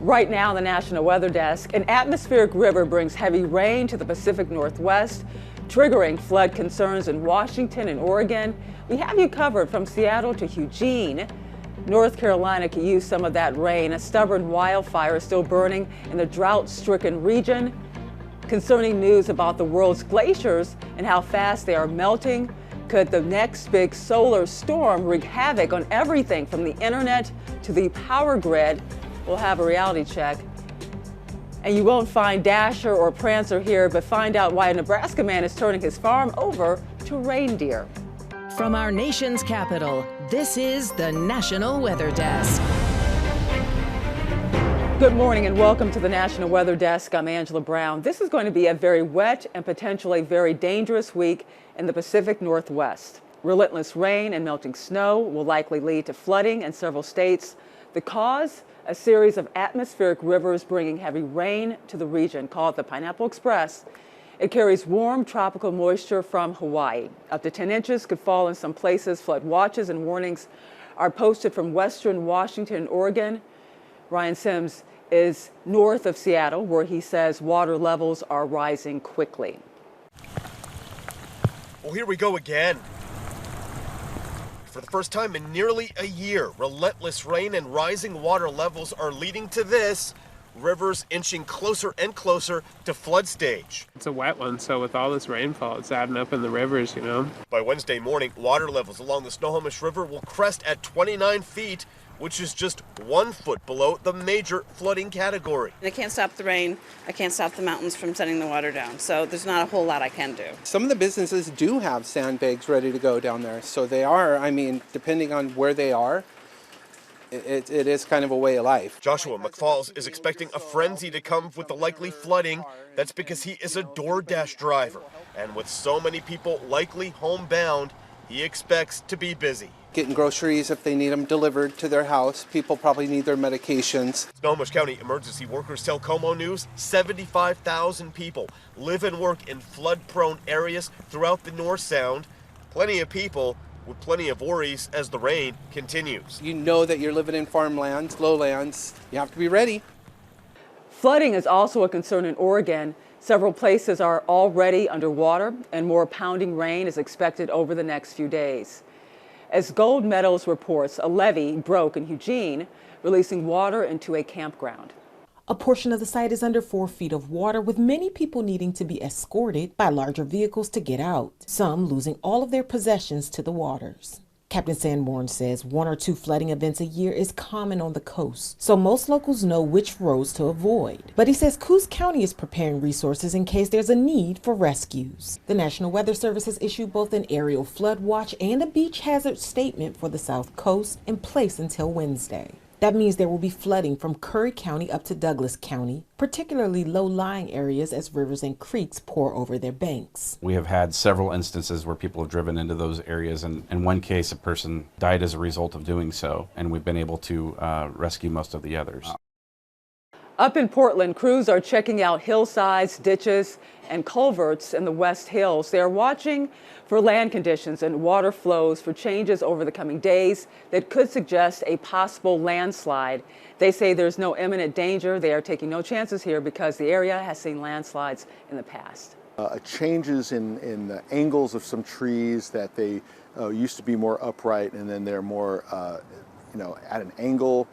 Right now, the National Weather Desk, an atmospheric river brings heavy rain to the Pacific Northwest, triggering flood concerns in Washington and Oregon. We have you covered from Seattle to Eugene. North Carolina could use some of that rain. A stubborn wildfire is still burning in the drought-stricken region. Concerning news about the world's glaciers and how fast they are melting. Could the next big solar storm wreak havoc on everything from the internet to the power grid? We'll have a reality check. And you won't find Dasher or Prancer here, but find out why a Nebraska man is turning his farm over to reindeer. From our nation's capital, this is the National Weather Desk. Good morning and welcome to the National Weather Desk. I'm Angela Brown. This is going to be a very wet and potentially very dangerous week in the Pacific Northwest. Relentless rain and melting snow will likely lead to flooding in several states. The cause? A series of atmospheric rivers bringing heavy rain to the region called the Pineapple Express. It carries warm tropical moisture from Hawaii. Up to 10 inches could fall in some places. Flood watches and warnings are posted from western Washington and Oregon. Ryan Sims is north of Seattle, where he says water levels are rising quickly. Well, here we go again. For the first time in nearly a year, relentless rain and rising water levels are leading to this. Rivers inching closer and closer to flood stage. It's a wet one, so with all this rainfall, it's adding up in the rivers, you know. By Wednesday morning, water levels along the Snohomish River will crest at 29 feet, which is just 1 foot below the major flooding category. I can't stop the rain. I can't stop the mountains from sending the water down. So there's not a whole lot I can do. Some of the businesses do have sandbags ready to go down there. So they are, depending on where they are, it is kind of a way of life. Joshua McFalls is expecting a frenzy to come with the likely flooding. That's because he is a DoorDash driver. And with so many people likely homebound, he expects to be busy. Getting groceries if they need them delivered to their house. People probably need their medications. Snohomish County emergency workers tell Como News 75,000 people live and work in flood-prone areas throughout the North Sound. Plenty of people with plenty of worries as the rain continues. You know that you're living in farmlands, lowlands. You have to be ready. Flooding is also a concern in Oregon. Several places are already underwater, and more pounding rain is expected over the next few days. As Gold Meadows reports, a levee broke in Eugene, releasing water into a campground. A portion of the site is under 4 feet of water, with many people needing to be escorted by larger vehicles to get out, some losing all of their possessions to the waters. Captain Sanborn says 1 or 2 flooding events a year is common on the coast, so most locals know which roads to avoid. But he says Coos County is preparing resources in case there's a need for rescues. The National Weather Service has issued both an aerial flood watch and a beach hazard statement for the South Coast in place until Wednesday. That means there will be flooding from Curry County up to Douglas County, particularly low-lying areas as rivers and creeks pour over their banks. We have had several instances where people have driven into those areas, and in one case a person died as a result of doing so, and we've been able to rescue most of the others. Up in Portland, crews are checking out hillsides, ditches, and culverts in the West Hills. They are watching for land conditions and water flows for changes over the coming days that could suggest a possible landslide. They say there's no imminent danger. They are taking no chances here because the area has seen landslides in the past. Changes in the angles of some trees that they used to be more upright, and then they're more at an angle.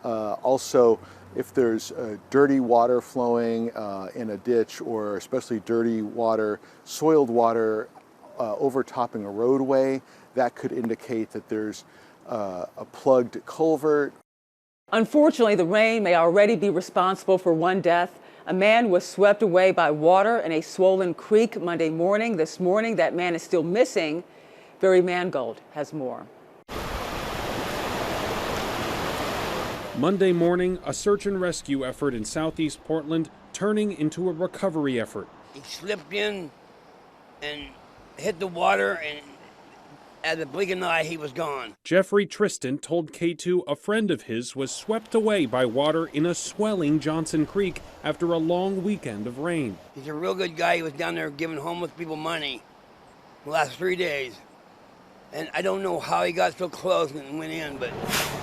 Also, if there's dirty water flowing in a ditch, or especially dirty water, soiled water overtopping a roadway, that could indicate that there's a plugged culvert. Unfortunately, the rain may already be responsible for 1 death. A man was swept away by water in a swollen creek Monday morning. This morning, that man is still missing. Barry Mangold has more. Monday morning, a search and rescue effort in southeast Portland turning into a recovery effort. He slipped in and hit the water, and at the blink of an eye, he was gone. Jeffrey Tristan told K2 a friend of his was swept away by water in a swelling Johnson Creek after a long weekend of rain. He's a real good guy. He was down there giving homeless people money the last 3 days. And I don't know how he got so close and went in, but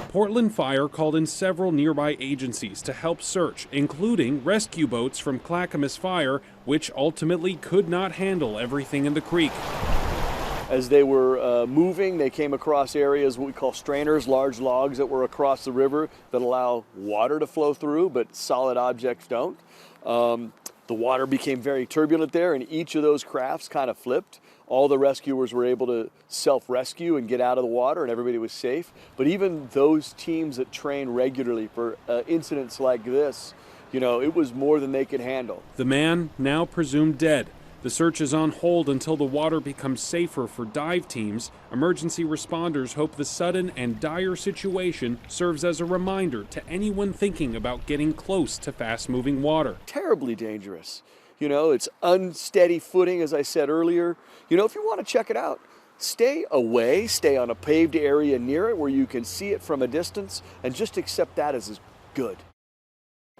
Portland Fire called in several nearby agencies to help search, including rescue boats from Clackamas Fire, which ultimately could not handle everything in the creek. As they were moving, they came across areas what we call strainers, large logs that were across the river that allow water to flow through, but solid objects don't. The water became very turbulent there, and each of those crafts kind of flipped. All the rescuers were able to self-rescue and get out of the water, and everybody was safe. But even those teams that train regularly for incidents like this, you know, it was more than they could handle. The man, now presumed dead. The search is on hold until the water becomes safer for dive teams. Emergency responders hope the sudden and dire situation serves as a reminder to anyone thinking about getting close to fast-moving water. Terribly dangerous. You know, it's unsteady footing, as I said earlier. You know, if you want to check it out, stay away, stay on a paved area near it where you can see it from a distance, and just accept that as good.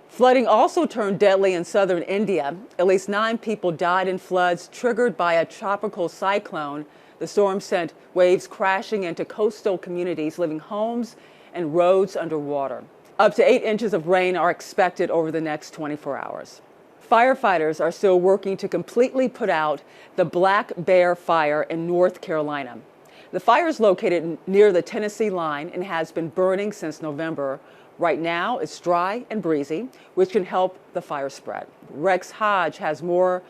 Flooding also turned deadly in southern India. At least 9 people died in floods triggered by a tropical cyclone. The storm sent waves crashing into coastal communities, leaving homes and roads underwater. Up to 8 inches of rain are expected over the next 24 hours. Firefighters are still working to completely put out the Black Bear Fire in North Carolina. The fire is located near the Tennessee line and has been burning since November. Right now, it's dry and breezy, which can help the fire spread. Rex Hodge has more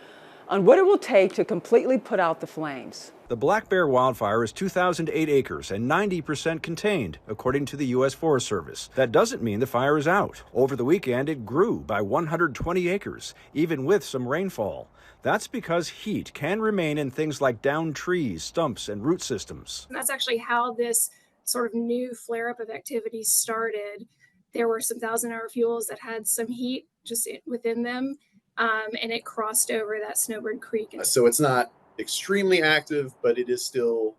on what it will take to completely put out the flames. The Black Bear wildfire is 2,008 acres and 90% contained, according to the U.S. Forest Service. That doesn't mean the fire is out. Over the weekend, it grew by 120 acres, even with some rainfall. That's because heat can remain in things like downed trees, stumps, and root systems. And that's actually how this sort of new flare-up of activity started. There were some 1,000-hour fuels that had some heat just within them, and it crossed over that Snowbird Creek. So it's not extremely active, but it is still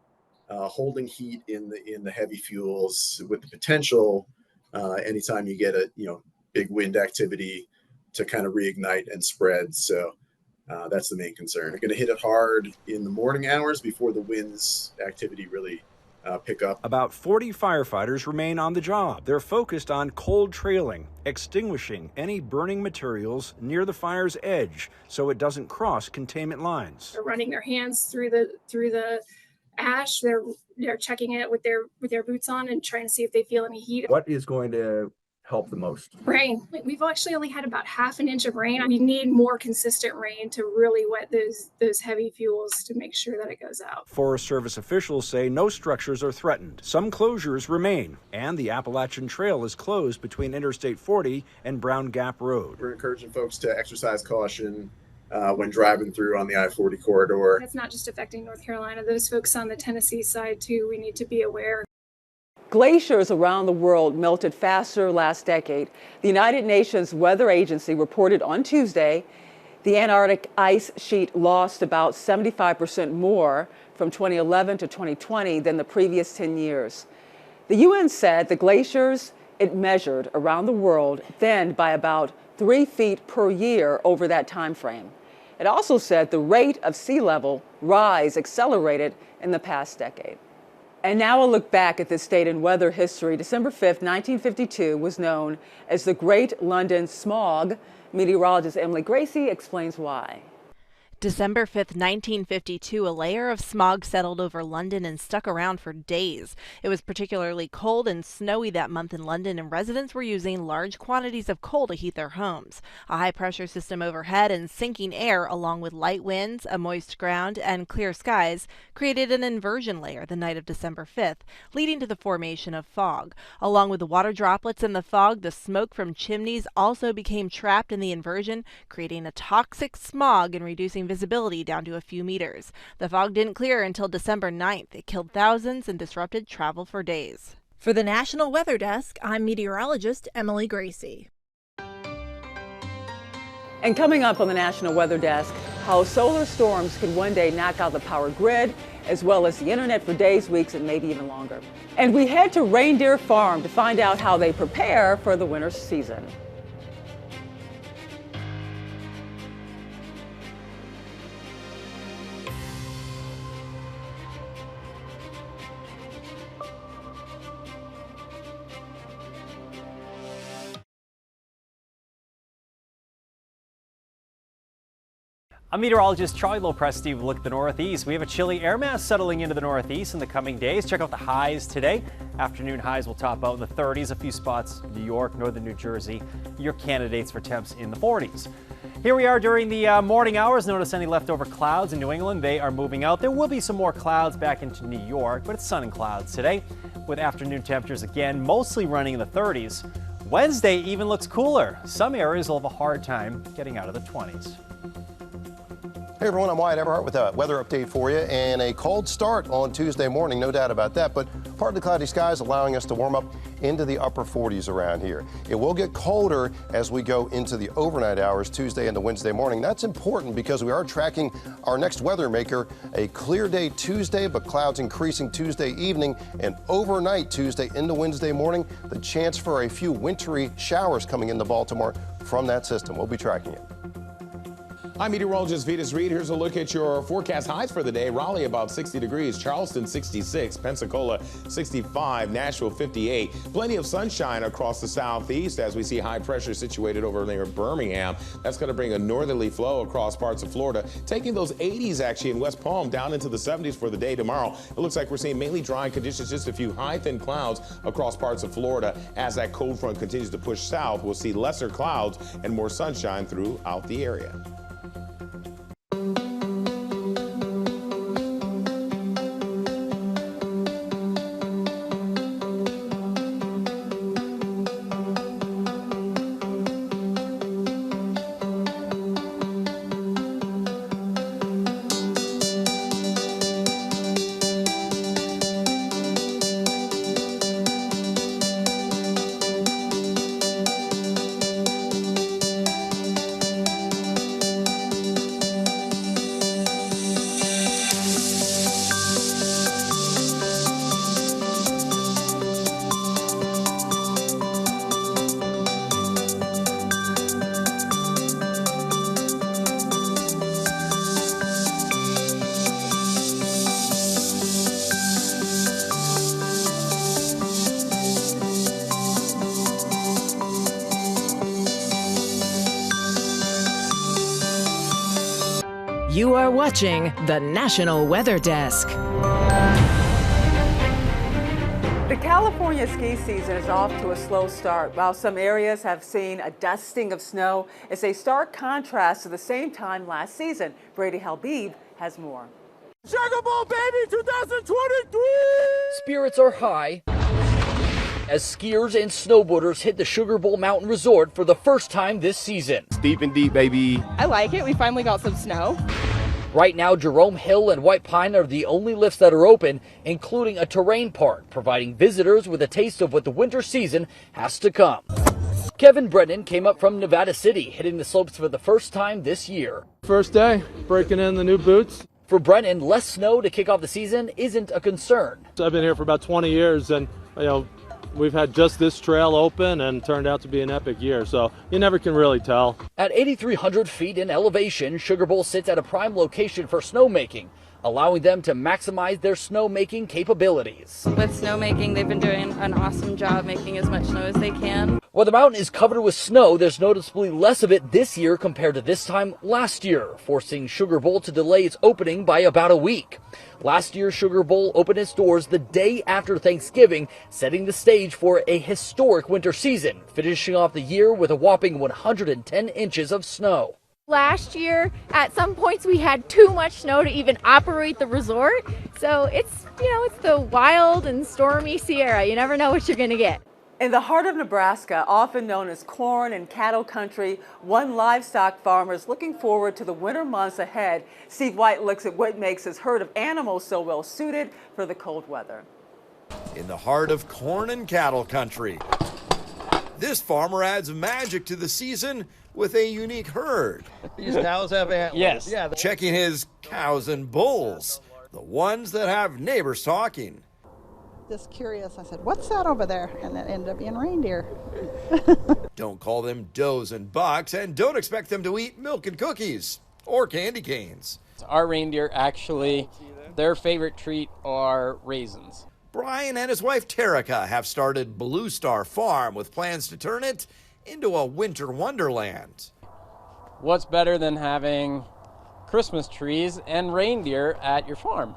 holding heat in the heavy fuels, with the potential anytime you get a big wind activity to kind of reignite and spread. So that's the main concern. We're going to hit it hard in the morning hours before the winds activity really pick up. About 40 firefighters remain on the job. They're focused on cold trailing, extinguishing any burning materials near the fire's edge so it doesn't cross containment lines. They're running their hands through the ash. They're checking it with their boots on and trying to see if they feel any heat. What is going to help the most? Rain. We've actually only had about ½ inch of rain. We need more consistent rain to really wet those heavy fuels to make sure that it goes out. Forest Service officials say no structures are threatened. Some closures remain, and the Appalachian Trail is closed between Interstate 40 and Brown Gap Road. We're encouraging folks to exercise caution when driving through on the I-40 corridor. That's not just affecting North Carolina. Those folks on the Tennessee side, too, we need to be aware. Glaciers around the world melted faster last decade. The United Nations Weather Agency reported on Tuesday the Antarctic ice sheet lost about 75% more from 2011 to 2020 than the previous 10 years. The UN said the glaciers it measured around the world thinned by about 3 feet per year over that time frame. It also said the rate of sea level rise accelerated in the past decade. And now a look back at this date in weather history. December 5th, 1952 was known as the Great London Smog. Meteorologist Emily Gracie explains why. December 5th, 1952, a layer of smog settled over London and stuck around for days. It was particularly cold and snowy that month in London, and residents were using large quantities of coal to heat their homes. A high-pressure system overhead and sinking air, along with light winds, a moist ground, and clear skies, created an inversion layer the night of December 5th, leading to the formation of fog. Along with the water droplets in the fog, the smoke from chimneys also became trapped in the inversion, creating a toxic smog and reducing visibility down to a few meters. The fog didn't clear until December 9th. It killed thousands and disrupted travel for days. For the National Weather Desk, I'm meteorologist Emily Gracie. And coming up on the National Weather Desk, how solar storms could one day knock out the power grid, as well as the internet for days, weeks, and maybe even longer. And we head to Reindeer Farm to find out how they prepare for the winter season. I'm meteorologist Charlie Lopresti with a look at the Northeast. We have a chilly air mass settling into the Northeast in the coming days. Check out the highs today. Afternoon highs will top out in the 30s. A few spots, New York, northern New Jersey. Your candidates for temps in the 40s. Here we are during the morning hours. Notice any leftover clouds in New England. They are moving out. There will be some more clouds back into New York, but it's sun and clouds today with afternoon temperatures again mostly running in the 30s. Wednesday even looks cooler. Some areas will have a hard time getting out of the 20s. Hey everyone, I'm Wyatt Everhart with a weather update for you, and a cold start on Tuesday morning, no doubt about that, but partly cloudy skies allowing us to warm up into the upper 40s around here. It will get colder as we go into the overnight hours Tuesday into Wednesday morning. That's important because we are tracking our next weather maker, a clear day Tuesday, but clouds increasing Tuesday evening and overnight Tuesday into Wednesday morning. The chance for a few wintry showers coming into Baltimore from that system. We'll be tracking it. I'm meteorologist Vitas Reed. Here's a look at your forecast highs for the day. Raleigh about 60 degrees, Charleston 66, Pensacola 65, Nashville 58. Plenty of sunshine across the southeast as we see high pressure situated over near Birmingham. That's going to bring a northerly flow across parts of Florida, taking those 80s actually in West Palm down into the 70s for the day tomorrow. It looks like we're seeing mainly dry conditions, just a few high thin clouds across parts of Florida. As that cold front continues to push south, we'll see lesser clouds and more sunshine throughout the area. You are watching the National Weather Desk. The California ski season is off to a slow start. While some areas have seen a dusting of snow, it's a stark contrast to the same time last season. Brady Halbib has more. Sugar Bowl, baby, 2023! Spirits are high as skiers and snowboarders hit the Sugar Bowl Mountain Resort for the first time this season. Deep and deep, baby. I like it. We finally got some snow. Right now, Jerome Hill and White Pine are the only lifts that are open, including a terrain park, providing visitors with a taste of what the winter season has to come. Kevin Brennan came up from Nevada City, hitting the slopes for the first time this year. First day, breaking in the new boots. For Brennan, less snow to kick off the season isn't a concern. I've been here for about 20 years, and we've had just this trail open and turned out to be an epic year, so you never can really tell. At 8,300 feet in elevation, Sugar Bowl sits at a prime location for snowmaking, allowing them to maximize their snowmaking capabilities. With snowmaking, they've been doing an awesome job making as much snow as they can. While the mountain is covered with snow, there's noticeably less of it this year compared to this time last year, forcing Sugar Bowl to delay its opening by about a week. Last year, Sugar Bowl opened its doors the day after Thanksgiving, setting the stage for a historic winter season, finishing off the year with a whopping 110 inches of snow. Last year, at some points, we had too much snow to even operate the resort. So it's the wild and stormy Sierra. You never know what you're going to get. In the heart of Nebraska, often known as corn and cattle country, one livestock farmer is looking forward to the winter months ahead. Steve White looks at what makes his herd of animals so well suited for the cold weather. In the heart of corn and cattle country, this farmer adds magic to the season with a unique herd. These cows have antlers. Yes. Yeah. Checking his cows and bulls, the ones that have neighbors talking. Just curious, I said, what's that over there? And it ended up being reindeer. Don't call them does and bucks, and don't expect them to eat milk and cookies or candy canes. Our reindeer, actually, their favorite treat are raisins. Brian and his wife Terica have started Blue Star Farm with plans to turn it into a winter wonderland. What's better than having Christmas trees and reindeer at your farm.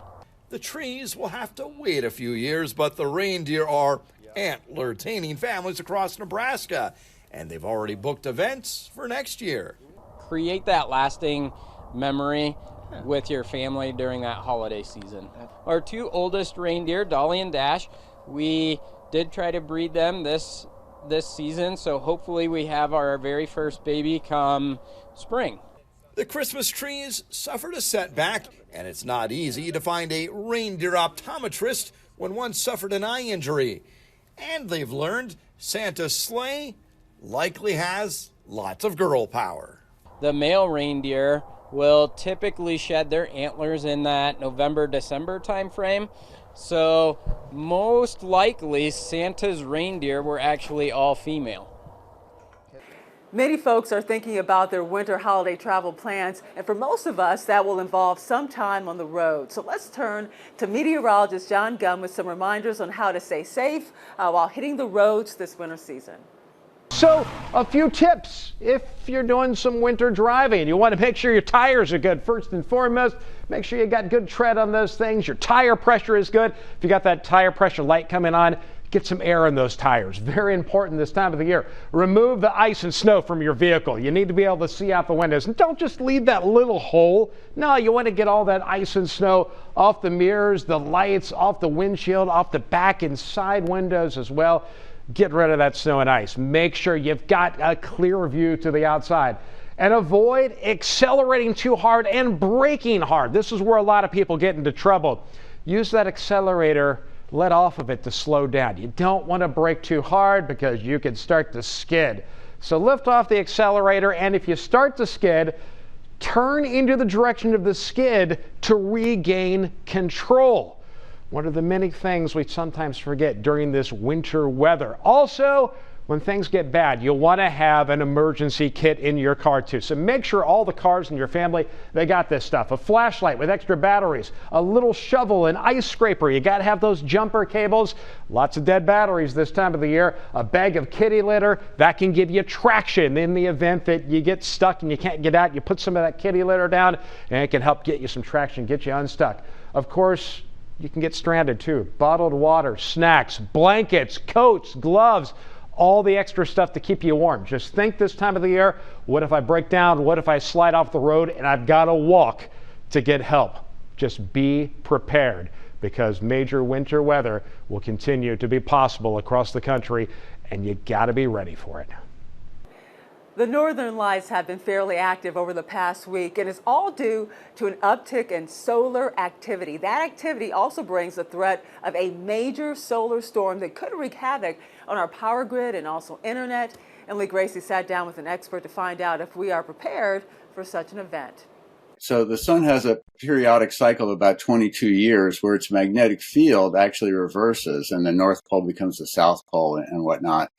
The trees will have to wait a few years, but the reindeer are antler-taining families across Nebraska, and they've already booked events for next year. Create that lasting memory with your family during that holiday season. Our two oldest reindeer, Dolly and Dash, we did try to breed them this season, so hopefully we have our very first baby come spring. The Christmas trees suffered a setback, and it's not easy to find a reindeer optometrist when one suffered an eye injury. And they've learned Santa's sleigh likely has lots of girl power. The male reindeer will typically shed their antlers in that November-December time frame. So most likely Santa's reindeer were actually all female. Many folks are thinking about their winter holiday travel plans, and for most of us, that will involve some time on the road. So let's turn to meteorologist John Gunn with some reminders on how to stay safe while hitting the roads this winter season. So a few tips if you're doing some winter driving. You want to make sure your tires are good. First and foremost, make sure you got good tread on those things. Your tire pressure is good. If you got that tire pressure light coming on, get some air in those tires. Very important this time of the year. Remove the ice and snow from your vehicle. You need to be able to see out the windows. And don't just leave that little hole. No, you want to get all that ice and snow off the mirrors, the lights, off the windshield, off the back and side windows as well. Get rid of that snow and ice. Make sure you've got a clear view to the outside. And avoid accelerating too hard and braking hard. This is where a lot of people get into trouble. Use that accelerator, let off of it to slow down. You don't want to brake too hard because you can start to skid. So lift off the accelerator, and if you start to skid, turn into the direction of the skid to regain control. One of the many things we sometimes forget during this winter weather. Also, when things get bad, you'll want to have an emergency kit in your car too. So make sure all the cars in your family, they got this stuff. A flashlight with extra batteries, a little shovel, an ice scraper. You got to have those jumper cables. Lots of dead batteries this time of the year. A bag of kitty litter, that can give you traction in the event that you get stuck and you can't get out. You put some of that kitty litter down and it can help get you some traction, get you unstuck. Of course, you can get stranded too. Bottled water, snacks, blankets, coats, gloves, all the extra stuff to keep you warm. Just think this time of the year, what if I break down? What if I slide off the road and I've got to walk to get help? Just be prepared because major winter weather will continue to be possible across the country and you got to be ready for it. The northern lights have been fairly active over the past week, and it's all due to an uptick in solar activity. That activity also brings the threat of a major solar storm that could wreak havoc on our power grid and also internet. And Lee Gracie sat down with an expert to find out if we are prepared for such an event. So the sun has a periodic cycle of about 22 years where its magnetic field actually reverses and the North Pole becomes the South Pole and whatnot.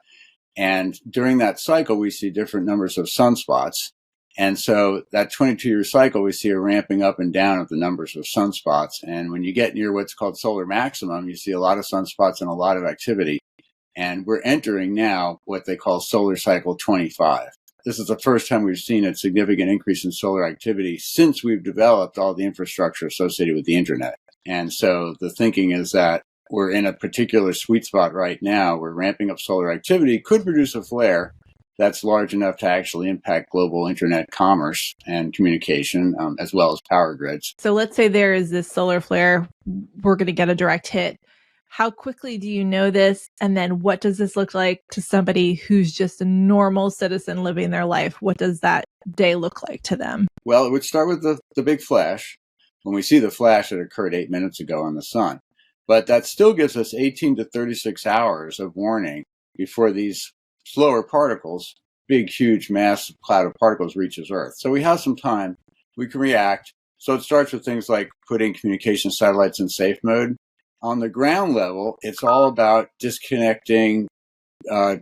And during that cycle, we see different numbers of sunspots. And so that 22-year cycle, we see a ramping up and down of the numbers of sunspots. And when you get near what's called solar maximum, you see a lot of sunspots and a lot of activity. And we're entering now what they call solar cycle 25. This is the first time we've seen a significant increase in solar activity since we've developed all the infrastructure associated with the internet. And so the thinking is that we're in a particular sweet spot right now. We're ramping up solar activity, could produce a flare that's large enough to actually impact global internet commerce and communication, as well as power grids. So let's say there is this solar flare, we're going to get a direct hit. How quickly do you know this? And then what does this look like to somebody who's just a normal citizen living their life? What does that day look like to them? Well, it would start with the big flash. When we see the flash, it occurred 8 minutes ago on the sun. But that still gives us 18 to 36 hours of warning before these slower particles, big, huge, massive cloud of particles reaches Earth. So we have some time. We can react. So it starts with things like putting communication satellites in safe mode. On the ground level, it's all about disconnecting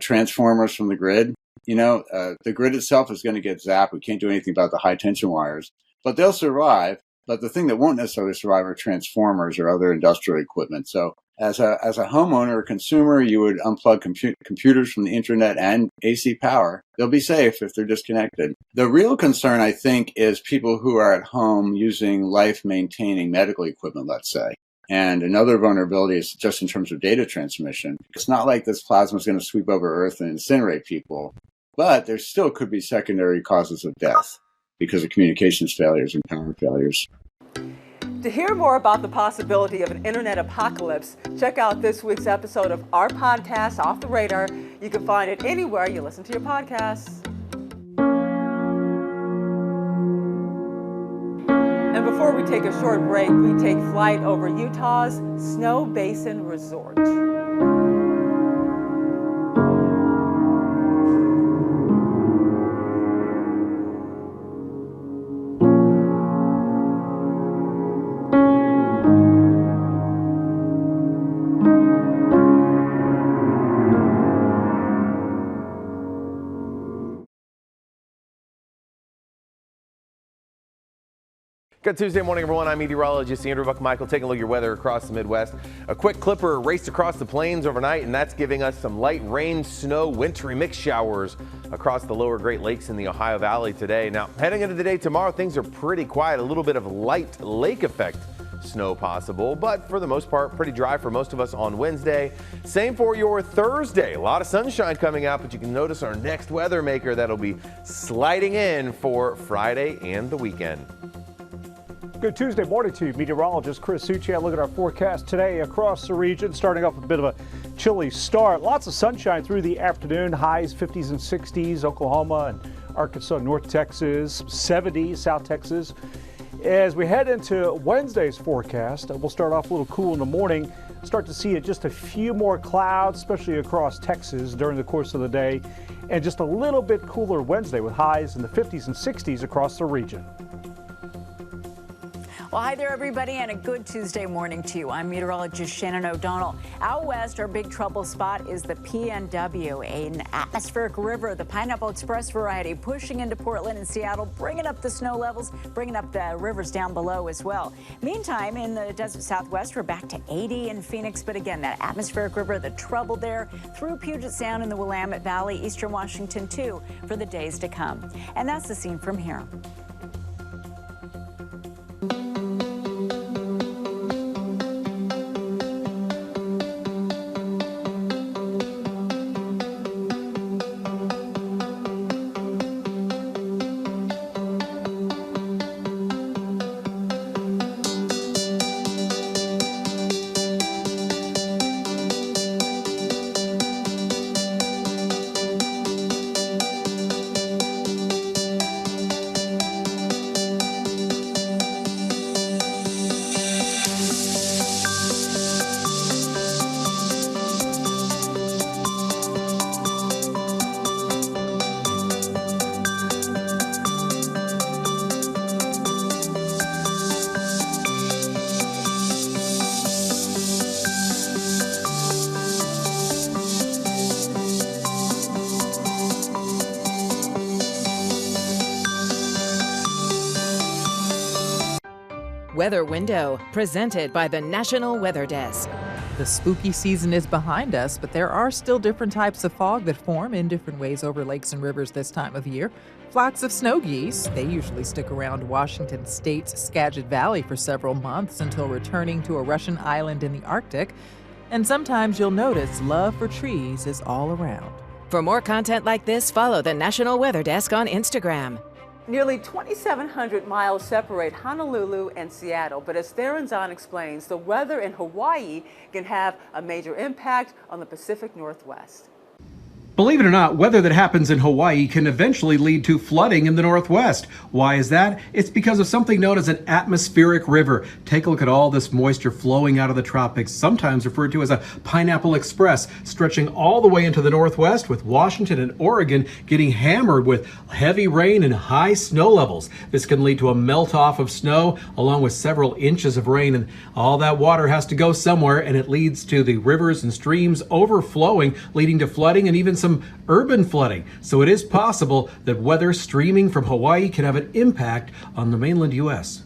transformers from the grid. You know, the grid itself is going to get zapped. We can't do anything about the high tension wires, but they'll survive. But the thing that won't necessarily survive are transformers or other industrial equipment. So As a homeowner or consumer, you would unplug computers from the internet and AC power. They'll be safe if they're disconnected. The real concern, I think, is people who are at home using life-maintaining medical equipment, let's say. And another vulnerability is just in terms of data transmission. It's not like this plasma is going to sweep over Earth and incinerate people, but there still could be secondary causes of death because of communications failures and power failures. To hear more about the possibility of an internet apocalypse, check out this week's episode of our podcast, Off the Radar. You can find it anywhere you listen to your podcasts. And before we take a short break, we take flight over Utah's Snow Basin Resort. Good Tuesday morning, everyone. I'm meteorologist Andrew Buckmichael taking a look at your weather across the Midwest. A quick clipper raced across the plains overnight, and that's giving us some light rain, snow, wintry mix showers across the lower Great Lakes in the Ohio Valley today. Now, heading into the day tomorrow, things are pretty quiet. A little bit of light lake effect snow possible, but for the most part, pretty dry for most of us on Wednesday. Same for your Thursday. A lot of sunshine coming out, but you can notice our next weather maker that'll be sliding in for Friday and the weekend. Good Tuesday morning to you. Meteorologist Chris Succi. Look at our forecast today across the region. Starting off with a bit of a chilly start. Lots of sunshine through the afternoon. Highs 50s and 60s. Oklahoma and Arkansas, North Texas, 70s, South Texas. As we head into Wednesday's forecast, we'll start off a little cool in the morning. Start to see just a few more clouds, especially across Texas during the course of the day. And just a little bit cooler Wednesday with highs in the 50s and 60s across the region. Well, hi there, everybody, and a good Tuesday morning to you. I'm meteorologist Shannon O'Donnell. Out west, our big trouble spot is the PNW, an atmospheric river, the Pineapple Express variety, pushing into Portland and Seattle, bringing up the snow levels, bringing up the rivers down below as well. Meantime, in the desert Southwest, we're back to 80 in Phoenix, but again, that atmospheric river, the trouble there through Puget Sound in the Willamette Valley, eastern Washington, too, for the days to come. And that's the scene from here. Weather Window, presented by the National Weather Desk. The spooky season is behind us, but there are still different types of fog that form in different ways over lakes and rivers this time of year. Flocks of snow geese, they usually stick around Washington State's Skagit Valley for several months until returning to a Russian island in the Arctic. And sometimes you'll notice love for trees is all around. For more content like this, follow the National Weather Desk on Instagram. Nearly 2,700 miles separate Honolulu and Seattle, but as Theron Zahn explains, the weather in Hawaii can have a major impact on the Pacific Northwest. Believe it or not, weather that happens in Hawaii can eventually lead to flooding in the Northwest. Why is that? It's because of something known as an atmospheric river. Take a look at all this moisture flowing out of the tropics, sometimes referred to as a Pineapple Express, stretching all the way into the Northwest, with Washington and Oregon getting hammered with heavy rain and high snow levels. This can lead to a melt-off of snow along with several inches of rain, and all that water has to go somewhere, and it leads to the rivers and streams overflowing, leading to flooding and even some urban flooding. So it is possible that weather streaming from Hawaii can have an impact on the mainland U.S.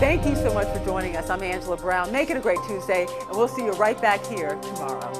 Thank you so much for joining us. I'm Angela Brown. Make it a great Tuesday, and we'll see you right back here tomorrow.